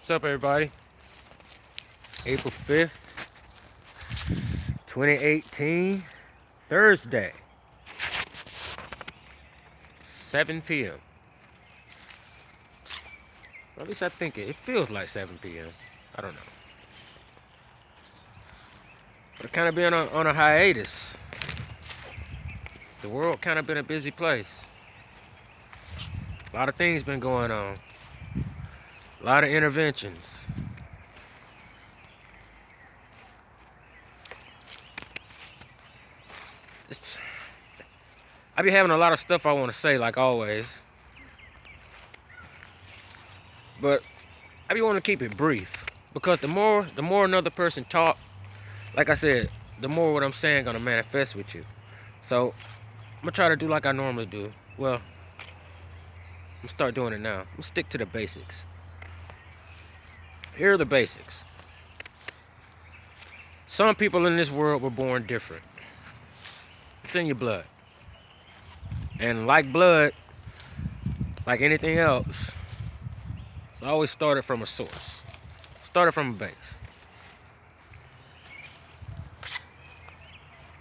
What's up, everybody? April 5th, 2018, Thursday, 7 p.m. Or at least I think it feels like 7 p.m. I don't know. But it kind of been on a hiatus. The world kind of been a busy place. A lot of things been going on. A lot of interventions. I be having a lot of stuff I want to say, like always. But I be wanting to keep it brief. Because the more another person talk, like I said, the more what I'm saying gonna manifest with you. So I'm gonna try to do like I normally do. Well, I'm gonna start doing it now. I'm gonna stick to the basics. Here are the basics. Some people in this world were born different. It's in your blood. And like blood, like anything else, it always started from a source. Started from a base.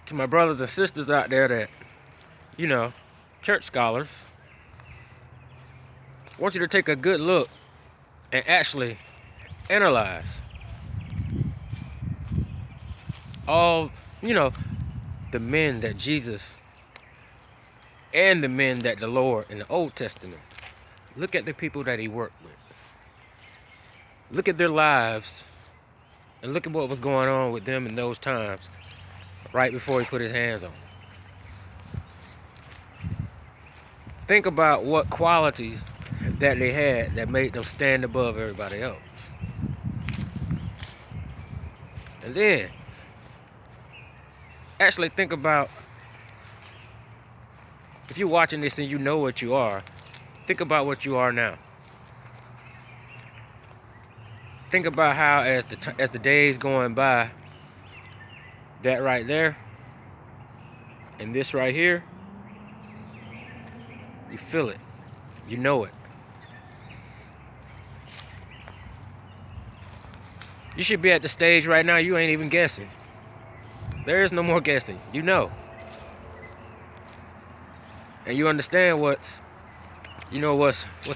To my brothers and sisters out there that, church scholars, I want you to take a good look and actually analyze all, the men that Jesus and the men that the Lord in the Old Testament. Look at the people that he worked with. Look at their lives and look at what was going on with them in those times right before he put his hands on them. Think about what qualities that they had that made them stand above everybody else. And then actually think about, if you're watching this and you know what you are, think about what you are now. Think about how as the days going by, that right there and this right here, you feel it. You know it. You should be at the stage right now you ain't even guessing. There is no more guessing. You know. And you understand what's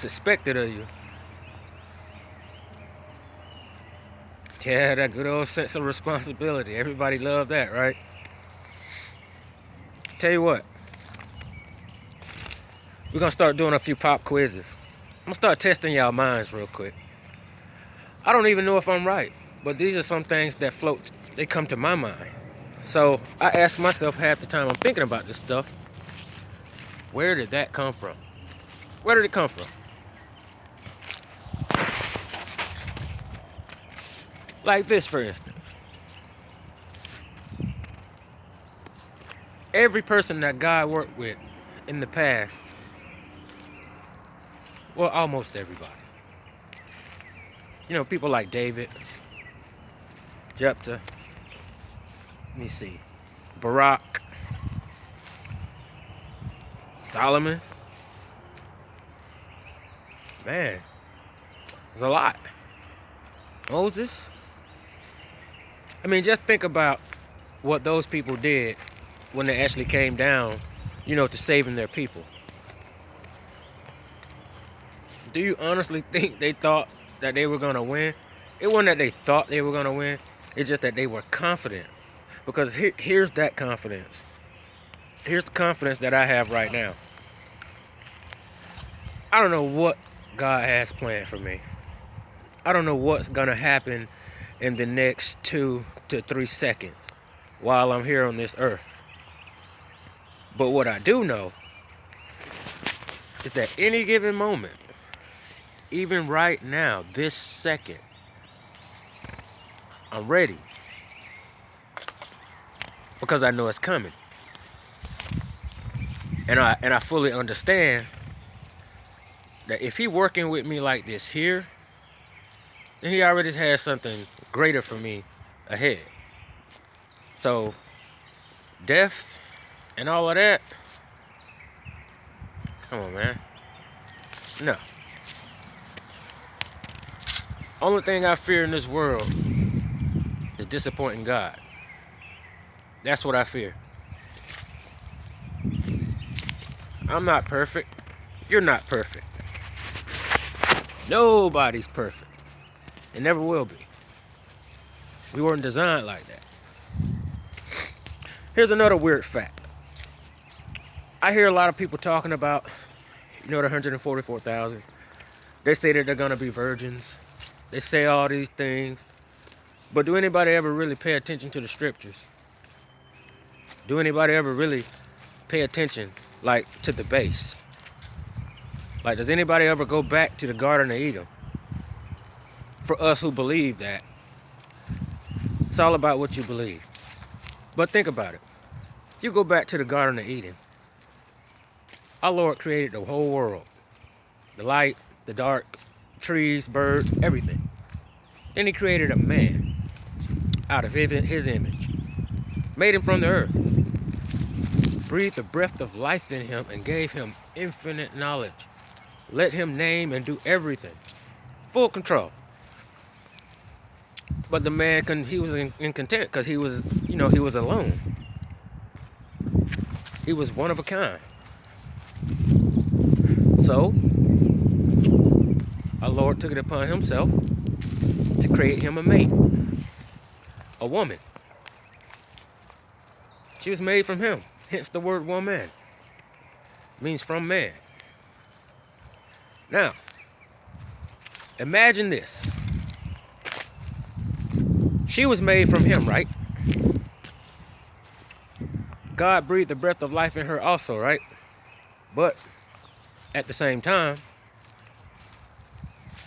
expected of you. Yeah, that good old sense of responsibility. Everybody love that, right? Tell you what. We're going to start doing a few pop quizzes. I'm going to start testing y'all minds real quick. I don't even know if I'm right, but these are some things that float. They come to my mind. So I ask myself half the time I'm thinking about this stuff, where did that come from? Where did it come from? Like this, for instance. Every person that God worked with in the past, well, almost everybody. People like David, Jephthah, let me see, Barak, Solomon. Man, there's a lot. Moses. I mean, just think about what those people did when they actually came down, to saving their people. Do you honestly think they thought that they were going to win? It wasn't that they thought they were going to win. It's just that they were confident. Because here's that confidence. Here's the confidence that I have right now. I don't know what God has planned for me. I don't know what's going to happen in the next 2 to 3 seconds while I'm here on this earth. But what I do know is that any given moment, even right now, this second, I'm ready. Because I know it's coming. And I fully understand that if he working with me like this here, then he already has something greater for me ahead. So, death and all of that, come on, man. No. Only thing I fear in this world is disappointing God. That's what I fear. I'm not perfect. You're not perfect. Nobody's perfect. It never will be. We weren't designed like that. Here's another weird fact. I hear a lot of people talking about, the 144,000. They say that they're going to be virgins. They say all these things. But do anybody ever really pay attention to the scriptures? Do anybody ever really pay attention, like, to the base? Like, does anybody ever go back to the Garden of Eden? For us who believe that, it's all about what you believe. But think about it. You go back to the Garden of Eden. Our Lord created the whole world. The light, the dark, trees, birds, everything. Then he created a man out of his image. Made him from the earth. Breathed the breath of life in him and gave him infinite knowledge. Let him name and do everything. Full control. But the man, he was incontent because he was, he was alone. He was one of a kind. So, our Lord took it upon himself to create him a mate. A woman. She was made from him. Hence the word woman. Means from man. Now, imagine this. She was made from him, right? God breathed the breath of life in her also, right? But at the same time,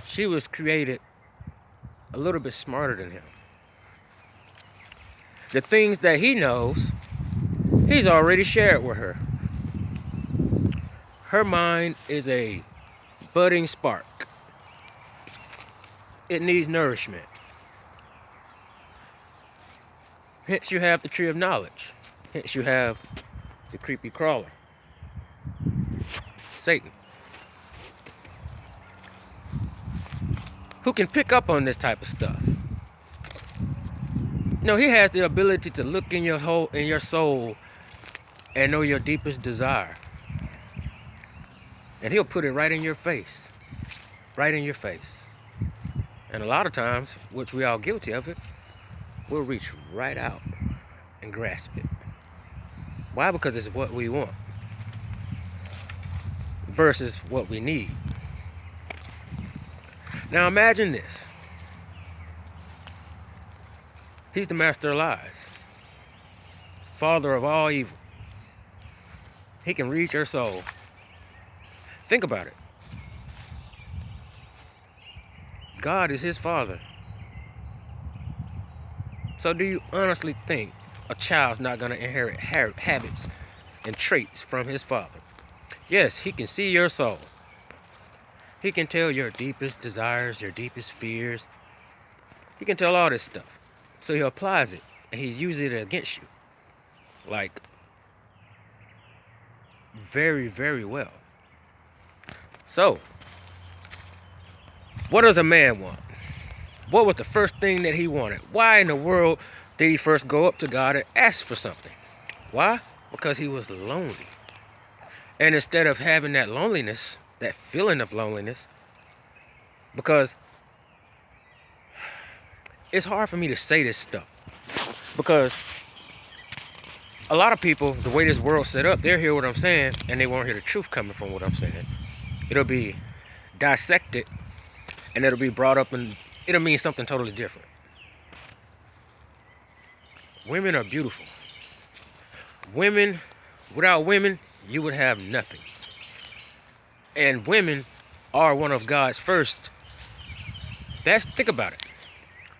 she was created a little bit smarter than him. The things that he knows, he's already shared with her. Her mind is a budding spark. It needs nourishment. Hence you have the tree of knowledge. Hence you have the creepy crawler. Satan. Who can pick up on this type of stuff. He has the ability to look in your soul and know your deepest desire. And he'll put it right in your face. Right in your face. And a lot of times, which we all guilty of it, we'll reach right out and grasp it. Why? Because it's what we want versus what we need. Now imagine this. He's the master of lies. Father of all evil. He can read your soul. Think about it. God is his father. So do you honestly think a child's not going to inherit habits and traits from his father? Yes, he can see your soul. He can tell your deepest desires, your deepest fears. He can tell all this stuff. So he applies it and he uses it against you. Like, very, very well. So, what does a man want? What was the first thing that he wanted? Why in the world did he first go up to God and ask for something? Why? Because he was lonely. And instead of having that loneliness, that feeling of loneliness, because it's hard for me to say this stuff. Because a lot of people, the way this world's set up, they'll hear what I'm saying and they won't hear the truth coming from what I'm saying. It'll be dissected and it'll be brought up and it'll mean something totally different. Women are beautiful. Without women, you would have nothing. And women are one of God's first. Think about it.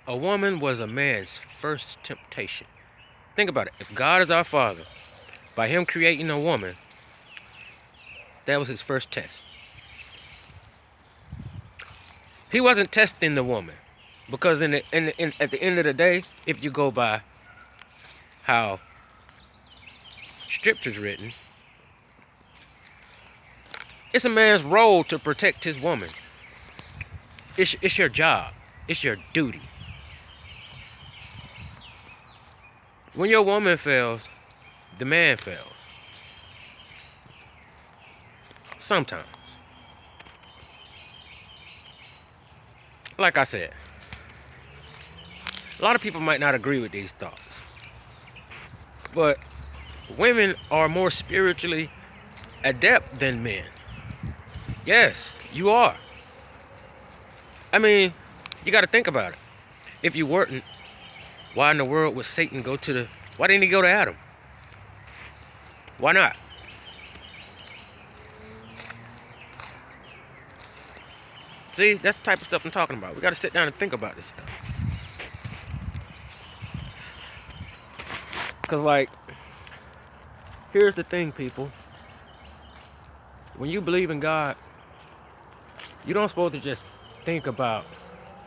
A woman was a man's first temptation. Think about it. If God is our Father, by him creating a woman, that was his first test. He wasn't testing the woman. Because at the end of the day, if you go by how Scripture's written, it's a man's role to protect his woman. It's your job. It's your duty. When your woman fails, the man fails. Sometimes. Like I said, a lot of people might not agree with these thoughts. But women are more spiritually adept than men. Yes, you are. I mean, you got to think about it. If you weren't, why in the world would Satan go to the... Why didn't he go to Adam? Why not? See, that's the type of stuff I'm talking about. We got to sit down and think about this stuff. Because, like, here's the thing, people. When you believe in God, you don't supposed to just think about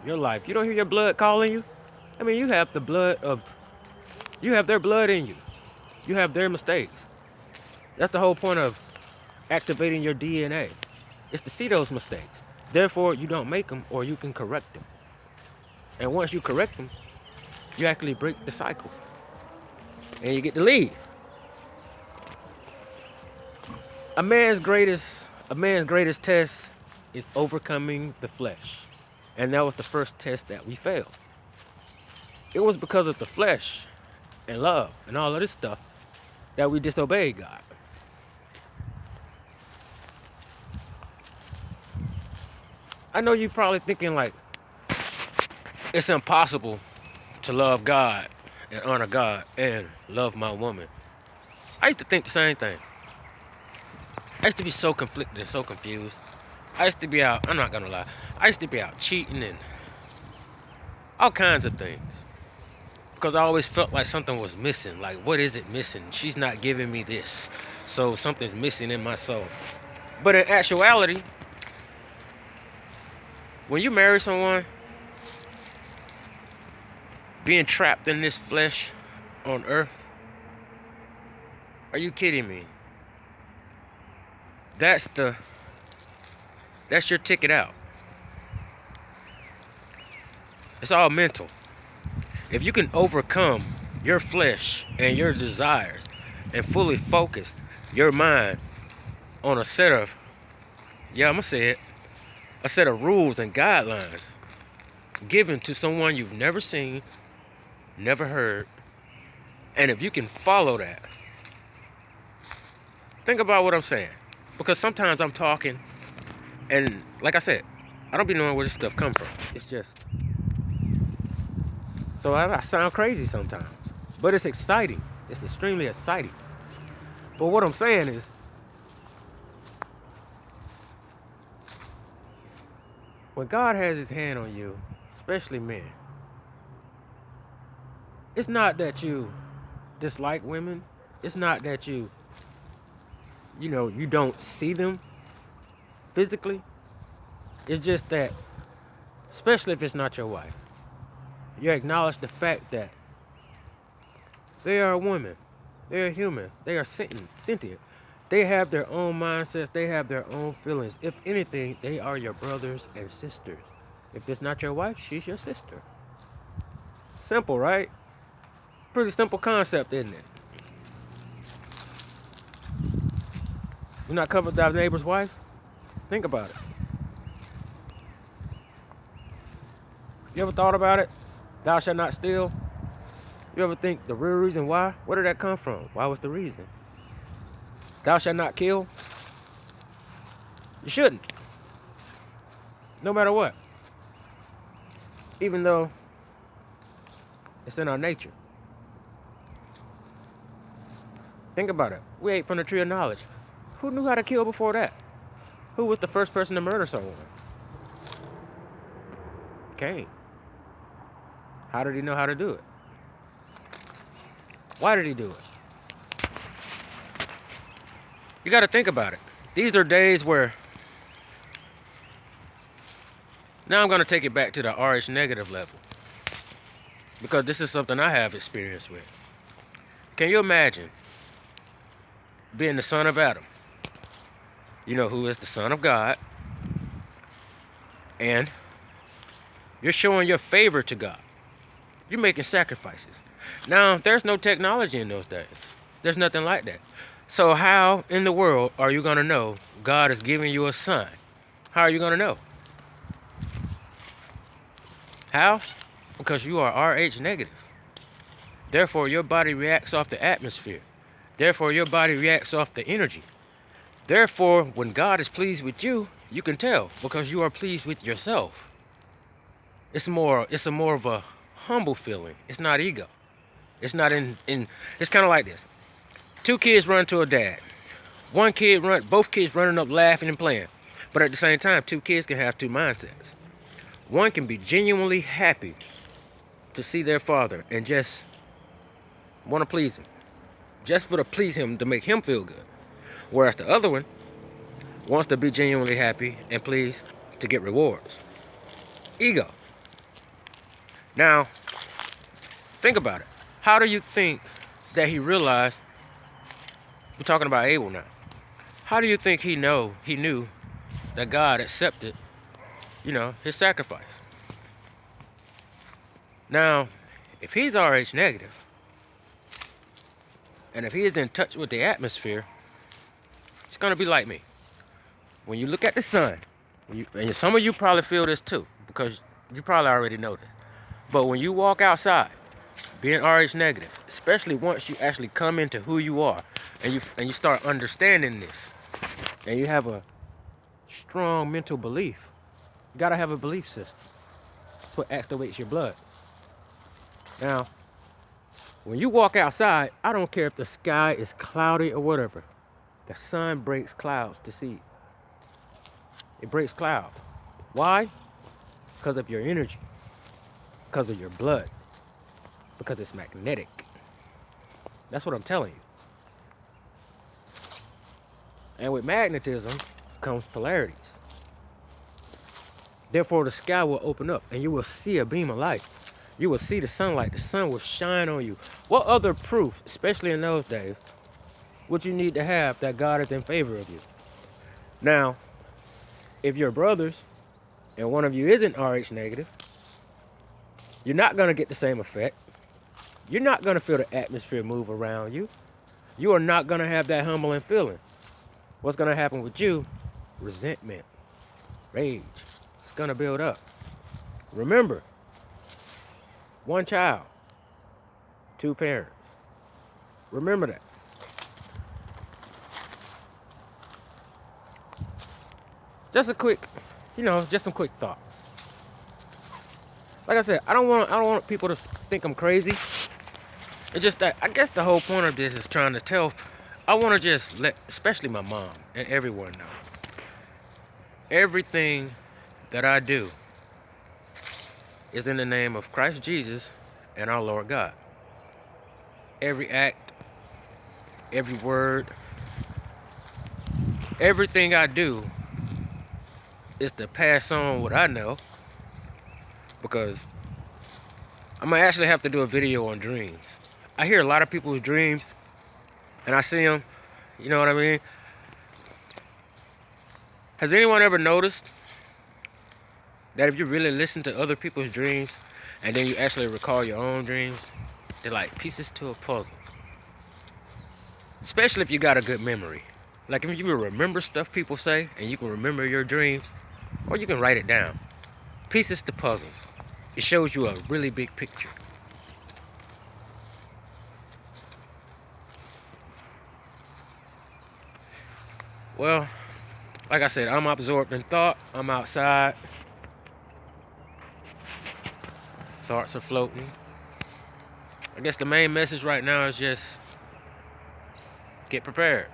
your life. You don't hear your blood calling you? I mean, you have their blood in you. You have their mistakes. That's the whole point of activating your DNA. It's to see those mistakes. Therefore, you don't make them, or you can correct them. And once you correct them, you actually break the cycle. And you get to leave. A man's greatest test is overcoming the flesh. And that was the first test that we failed. It was because of the flesh and love and all of this stuff that we disobeyed God. I know you're probably thinking like, it's impossible to love God and honor God and love my woman. I used to think the same thing. I used to be so conflicted and so confused. I used to be out, I'm not gonna lie, I used to be out cheating and all kinds of things. Because I always felt like something was missing. Like, what is it missing? She's not giving me this. So something's missing in my soul. But in actuality, when you marry someone, being trapped in this flesh on earth, are you kidding me? That's your ticket out. It's all mental. If you can overcome your flesh and your desires and fully focus your mind on a set of, I'm gonna say it, a set of rules and guidelines given to someone you've never seen, never heard, and if you can follow that, think about what I'm saying. Because sometimes I'm talking, and like I said, I don't be knowing where this stuff come from. It's just... So I sound crazy sometimes. But it's exciting. It's extremely exciting. But what I'm saying is, when God has his hand on you, especially men, it's not that you dislike women. It's not that you don't see them physically. It's just that, especially if it's not your wife, you acknowledge the fact that they are a woman, they are human, they are sentient. They have their own mindsets, they have their own feelings. If anything, they are your brothers and sisters. If it's not your wife, she's your sister. Simple, right? Pretty simple concept, isn't it? You're not covered thy neighbor's wife? Think about it. You ever thought about it? Thou shalt not steal. You ever think the real reason why? Where did that come from? Why was the reason? Thou shalt not kill. You shouldn't. No matter what. Even though it's in our nature. Think about it. We ate from the tree of knowledge. Who knew how to kill before that? Who was the first person to murder someone? Cain. How did he know how to do it? Why did he do it? You got to think about it. These are days where... Now I'm going to take it back to the RH negative level. Because this is something I have experience with. Can you imagine being the son of Adam? Who is the son of God. And You're showing your favor to God. You're making sacrifices. Now, there's no technology in those days. There's nothing like that. So how in the world are you going to know God is giving you a sign? How are you going to know? How? Because you are RH negative. Therefore, your body reacts off the atmosphere. Therefore, your body reacts off the energy. Therefore, when God is pleased with you, you can tell because you are pleased with yourself. It's a more of a humble feeling. It's not ego. It's not it's kind of like this. Two kids run to a dad. Both kids running up laughing and playing. But at the same time, two kids can have two mindsets. One can be genuinely happy to see their father and just want to please him. Just for to please him to make him feel good. Whereas the other one wants to be genuinely happy and pleased to get rewards. Ego. Now, think about it. How do you think that he realized, we're talking about Abel now. How do you think he knew that God accepted, his sacrifice? Now, if he's RH negative, and if he is in touch with the atmosphere, it's going to be like me. When you look at the sun, and some of you probably feel this too, because you probably already know this. But when you walk outside, being RH negative, especially once you actually come into who you are, and you start understanding this, and you have a strong mental belief, you gotta have a belief system. That's what activates your blood. Now, when you walk outside, I don't care if the sky is cloudy or whatever. The sun breaks clouds to see. It breaks clouds. Why? Because of your energy. Because of your blood. Because it's magnetic. That's what I'm telling you. And with magnetism comes polarities. Therefore, the sky will open up and you will see a beam of light. You will see the sunlight. The sun will shine on you. What other proof, especially in those days, would you need to have that God is in favor of you? Now, if you're brothers and one of you isn't RH negative, you're not going to get the same effect. You're not going to feel the atmosphere move around you. You are not going to have that humbling feeling. What's going to happen with you? Resentment, rage. It's going to build up. Remember, one child, two parents. Remember that. Just some quick thoughts. Like I said, I don't want people to think I'm crazy. It's just that I guess the whole point of this is trying to tell. I want to just let, especially my mom and everyone know, everything that I do is in the name of Christ Jesus and our Lord God. Every act, every word, everything I do is to pass on what I know, because I'm going to actually have to do a video on dreams. I hear a lot of people's dreams, and I see them, you know what I mean? Has anyone ever noticed that if you really listen to other people's dreams, and then you actually recall your own dreams, they're like pieces to a puzzle? Especially if you got a good memory. Like if you can remember stuff people say, and you can remember your dreams, or you can write it down. Pieces to puzzles. It shows you a really big picture. Well, like I said, I'm absorbed in thought. I'm outside. Thoughts are floating. I guess the main message right now is just get prepared.